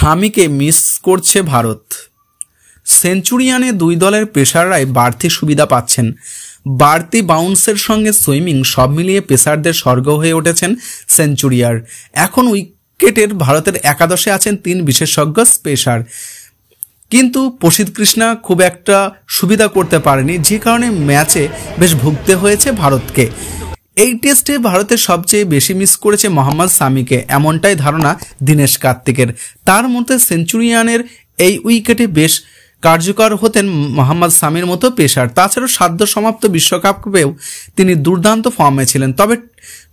সামিকে miss করছে ভারত। সেঞ্চুরিয়ানে দুই দলের পেসাররাই বাড়তি সুবিধা পাচ্ছেন। বাড়তি বাউন্সের সঙ্গে সুইমিং সব মিলিয়ে পেসারদের স্বর্গ হয়ে উঠেছেন সেঞ্চুরিয়ার। এখন উইকেটের ভারতের একাদশে আছেন 3 বিশেষজ্ঞ পেসার, কিন্তু প্রসিদ্ধ কৃষ্ণা খুব একটা সুবিধা করতে পারেনি, যে কারণে ম্যাচে বেশ ভুগতে হয়েছে ভারতকে। এই টেস্টে ভারতের সবচেয়ে বেশি মিস করেছে মোহাম্মদ সামিকে, এমনটাই ধারণা দীনেশ কার্তিকের। তার মতে সেঞ্চুরিয়ানের এই উইকেটে বেশ কার্যকর হতেন মোহাম্মদ সামির মতো পেসার। তাছাড়াও সদ্য সমাপ্ত বিশ্বকাপেও তিনি দুর্দান্ত ফর্মে ছিলেন, তবে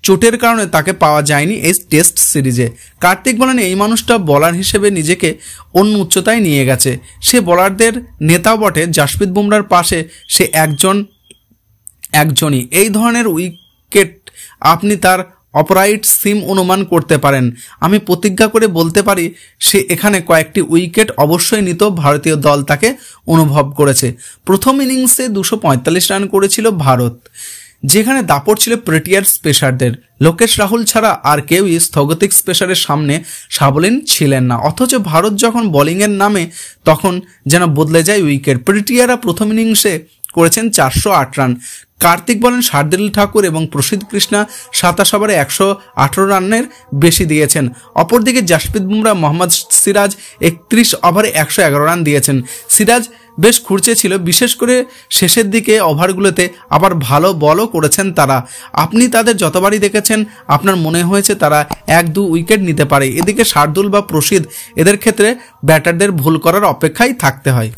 চোটের কারণে তাকে পাওয়া যায়নি এই টেস্ট সিরিজে। কার্তিক বলেন, এই মানুষটা বোলার হিসেবে নিজেকে অন্য উচ্চতায় নিয়ে গেছে। সে বোলারদের নেতা বটে, জাসপ্রীত বুমরার পাশে সে একজনই। এই ধরনের উইকেট আপনি তার অপরাইট সিম অনুমান করতে পারেন। আমি প্রতিজ্ঞা করে বলতে পারি সে এখানে কয়েকটি উইকেট অবশ্যই নিত। ভারতীয় দল তাকে অনুভব করেছে। প্রথম ইনিংসে 245 রান করেছিল ভারত, যেখানে দাপট ছিল প্রোটিয়ার পেসারদের। লোকেশ রাহুল ছাড়া আর কেউই স্থগতিক পেসারের সামনে সাবলীন ছিলেন না। অথচ ভারত যখন বোলিংয়ের নামে তখন যেন বদলে যায় উইকেট। প্রোটিয়ারা প্রথম ইনিংসে করেছেন 408 রান। কার্তিক বলেন, শার্দুল ঠাকুর এবং প্রসিদ্ধ কৃষ্ণা 27 ওভারে 118 রানের বেশি দিয়েছেন। অপরদিকে জাসপ্রীত বুমরা, মোহাম্মদ সিরাজ 31 ওভারে 111 রান দিয়েছেন। সিরাজ বেশ খুঁড়ছে ছিল, বিশেষ করে শেষের দিকে ওভারগুলোতে আবার ভালো বলও করেছেন তারা। আপনি তাদের যতবারই দেখেছেন আপনার মনে হয়েছে তারা 1-2 উইকেট নিতে পারে। এদিকে শার্দুল বা প্রসিদ্ধ এদের ক্ষেত্রে ব্যাটারদের ভুল করার অপেক্ষায় থাকতে হয়।